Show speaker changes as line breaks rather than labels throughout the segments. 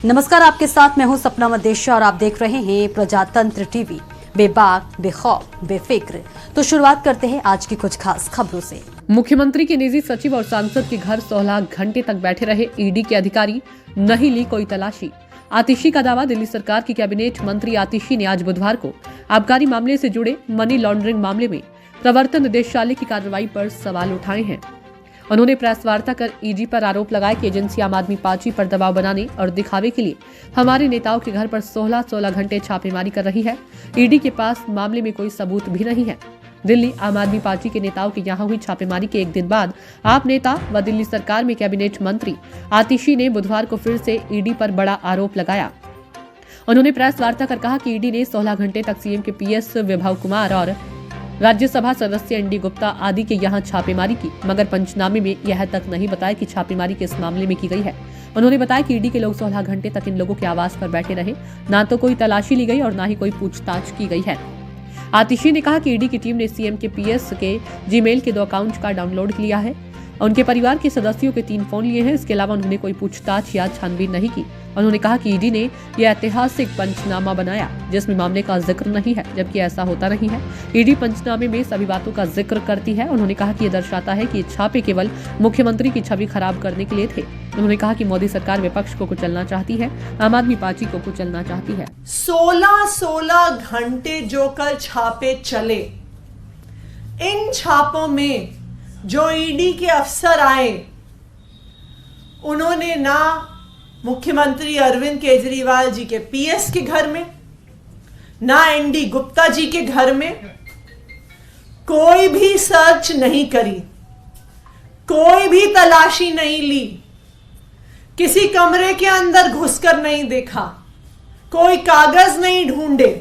नमस्कार, आपके साथ मैं हूं सपना मदेशा और आप देख रहे हैं प्रजातंत्र टीवी। बेबाक, बेखौफ, बेफिक्र। तो शुरुआत करते हैं आज की कुछ खास खबरों से।
मुख्यमंत्री के निजी सचिव और सांसद के घर 16 घंटे तक बैठे रहे ईडी के अधिकारी, नहीं ली कोई तलाशी। आतिशी का दावा। दिल्ली सरकार की कैबिनेट मंत्री आतिशी ने आज बुधवार को आबकारी मामले से जुड़े मनी लॉन्ड्रिंग मामले में प्रवर्तन निदेशालय की कार्रवाई पर सवाल उठाए हैं। उन्होंने प्रेस वार्ता कर ईडी पर आरोप लगाया कि एजेंसी आम आदमी पार्टी पर दबाव बनाने और दिखावे के लिए हमारे नेताओं के घर पर 16 घंटे छापेमारी कर रही है। ईडी के पास मामले में कोई सबूत भी नहीं है। दिल्ली आम आदमी पार्टी के नेताओं के यहां हुई छापेमारी के एक दिन बाद आप नेता व दिल्ली सरकार में कैबिनेट मंत्री आतिशी ने बुधवार को फिर से ईडी पर बड़ा आरोप लगाया। उन्होंने प्रेस वार्ता कर कहा कि ईडी ने 16 घंटे तक सीएम के पीएस विभव कुमार और राज्यसभा सदस्य एनडी गुप्ता आदि के यहां छापेमारी की, मगर पंचनामे में यह तक नहीं बताया कि छापेमारी किस मामले में की गई है। उन्होंने बताया कि ईडी के लोग 16 घंटे तक इन लोगों के आवास पर बैठे रहे, ना तो कोई तलाशी ली गई और ना ही कोई पूछताछ की गई है। आतिशी ने कहा कि ईडी की टीम ने सीएम के पीएस के जीमेल के 2 अकाउंट का डाउनलोड लिया है। उनके परिवार के सदस्यों के 3 फोन लिए हैं। इसके अलावा उन्होंने कोई पूछताछ या छानबीन नहीं की। उन्होंने कहा कि ईडी ने यह ऐतिहासिक पंचनामा बनाया जिसमें मामले का जिक्र नहीं है, जबकि ऐसा होता नहीं है। ईडी पंचनामे में सभी बातों का जिक्र करती है। उन्होंने कहा कि यह दर्शाता है कि ये छापे केवल मुख्यमंत्री की छवि खराब करने के लिए थे। उन्होंने कहा कि मोदी सरकार विपक्ष को कुचलना चाहती है, आम आदमी पार्टी को कुचलना चाहती है।
16 घंटे जो कल छापे चले, इन छापों में जो ईडी के अफसर आए, उन्होंने ना मुख्यमंत्री अरविंद केजरीवाल जी के पीएस के घर में, ना एनडी गुप्ता जी के घर में कोई भी सर्च नहीं करी, कोई भी तलाशी नहीं ली, किसी कमरे के अंदर घुसकर नहीं देखा, कोई कागज नहीं ढूंढे,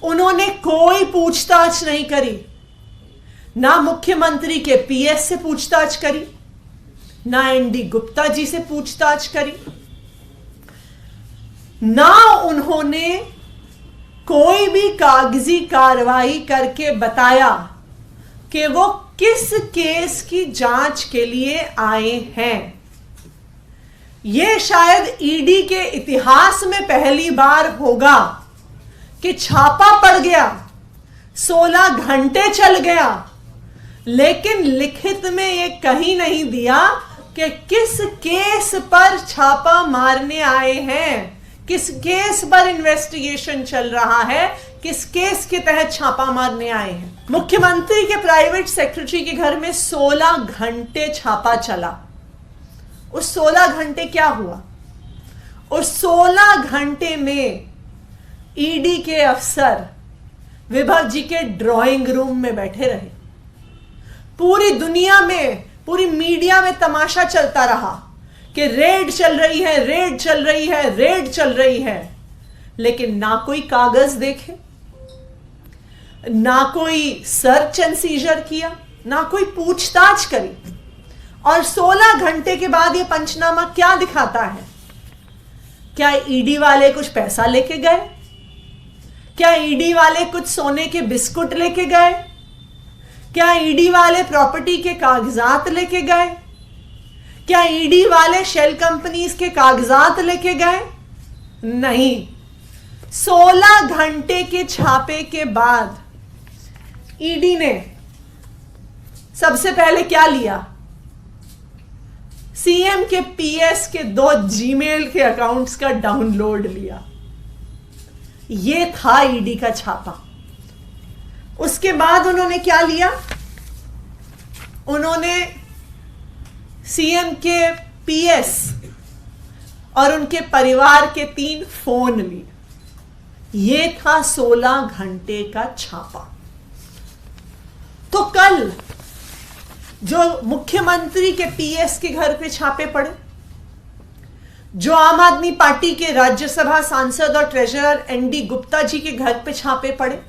उन्होंने कोई पूछताछ नहीं करी। ना मुख्यमंत्री के पीएस से पूछताछ करी, ना एनडी गुप्ता जी से पूछताछ करी, ना उन्होंने कोई भी कागजी कार्रवाई करके बताया कि वो किस केस की जांच के लिए आए हैं। ये शायद ईडी के इतिहास में पहली बार होगा कि छापा पड़ गया, 16 घंटे चल गया, लेकिन लिखित में ये कहीं नहीं दिया कि किस केस पर छापा मारने आए हैं, किस केस पर इन्वेस्टिगेशन चल रहा है, किस केस के तहत छापा मारने आए हैं। मुख्यमंत्री के प्राइवेट सेक्रेटरी के घर में 16 घंटे छापा चला। उस 16 घंटे क्या हुआ? उस 16 घंटे में ईडी के अफसर विभव जी के ड्राइंग रूम में बैठे रहे। पूरी दुनिया में, पूरी मीडिया में तमाशा चलता रहा कि रेड चल रही है, रेड चल रही है, रेड चल रही है, लेकिन ना कोई कागज देखे, ना कोई सर्च एंड सीजर किया, ना कोई पूछताछ करी। और 16 घंटे के बाद यह पंचनामा क्या दिखाता है? क्या ईडी वाले कुछ पैसा लेके गए? क्या ईडी वाले कुछ सोने के बिस्कुट लेके गए? क्या ईडी वाले प्रॉपर्टी के कागजात लेके गए? क्या ईडी वाले शेल कंपनीज के कागजात लेके गए? नहीं। 16 घंटे के छापे के बाद ईडी ने सबसे पहले क्या लिया? सीएम के पीएस के 2 जीमेल के अकाउंट्स का डाउनलोड लिया। यह था ईडी का छापा। उसके बाद उन्होंने क्या लिया? उन्होंने सीएम के पीएस और उनके परिवार के 3 फोन लिए। यह था 16 घंटे का छापा। तो कल जो मुख्यमंत्री के पीएस के घर पे छापे पड़े, जो आम आदमी पार्टी के राज्यसभा सांसद और ट्रेजरर एनडी गुप्ता जी के घर पे छापे पड़े,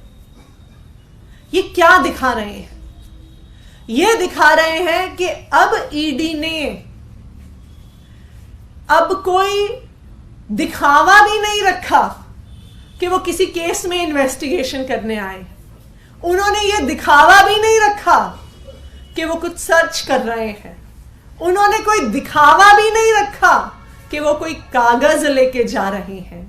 ये क्या दिखा रहे हैं? ये दिखा रहे हैं कि अब ईडी ने अब कोई दिखावा भी नहीं रखा कि वो किसी केस में इन्वेस्टिगेशन करने आए। उन्होंने ये दिखावा भी नहीं रखा कि वो कुछ सर्च कर रहे हैं। उन्होंने कोई दिखावा भी नहीं रखा कि वो कोई कागज लेके जा रहे हैं।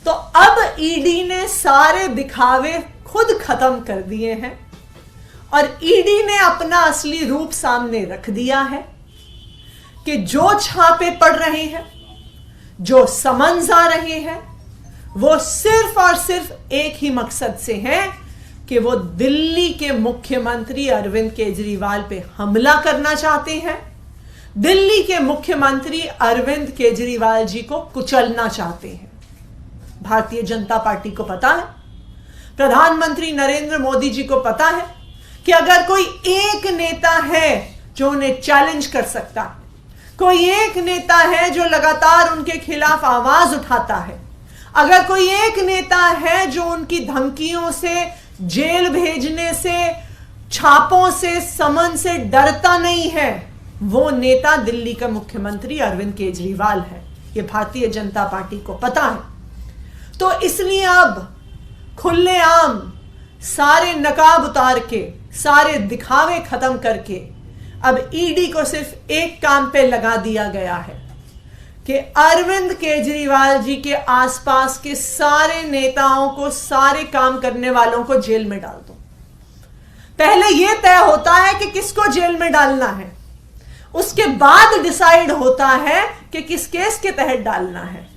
तो अब ईडी ने सारे दिखावे खुद खत्म कर दिए हैं और ईडी ने अपना असली रूप सामने रख दिया है कि जो छापे पड़ रहे हैं, जो समन्स आ रहे हैं, वो सिर्फ और सिर्फ एक ही मकसद से हैं कि वो दिल्ली के मुख्यमंत्री अरविंद केजरीवाल पे हमला करना चाहते हैं, दिल्ली के मुख्यमंत्री अरविंद केजरीवाल जी को कुचलना चाहते हैं। भारतीय जनता पार्टी को पता है, प्रधानमंत्री नरेंद्र मोदी जी को पता है कि अगर कोई एक नेता है जो उन्हें चैलेंज कर सकता है, कोई एक नेता है जो लगातार उनके खिलाफ आवाज उठाता है, अगर कोई एक नेता है जो उनकी धमकियों से, जेल भेजने से, छापों से, समन से डरता नहीं है, वो नेता दिल्ली का मुख्यमंत्री अरविंद केजरीवाल है। ये भारतीय जनता पार्टी को पता है। तो इसलिए अब खुलेआम सारे नकाब उतार के, सारे दिखावे खत्म करके अब ईडी को सिर्फ एक काम पे लगा दिया गया है कि अरविंद केजरीवाल जी के आसपास के सारे नेताओं को, सारे काम करने वालों को जेल में डाल दो। पहले यह तय होता है कि किसको जेल में डालना है, उसके बाद डिसाइड होता है कि किस केस के तहत डालना है।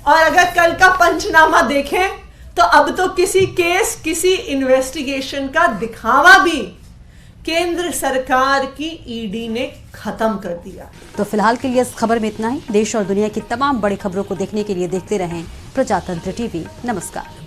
और अगर कल का पंचनामा देखें तो अब तो किसी केस, किसी इन्वेस्टिगेशन का दिखावा भी केंद्र सरकार की ईडी ने खत्म कर दिया।
तो फिलहाल के लिए इस खबर में इतना ही। देश और दुनिया की तमाम बड़ी खबरों को देखने के लिए देखते रहें प्रजातंत्र टीवी। नमस्कार।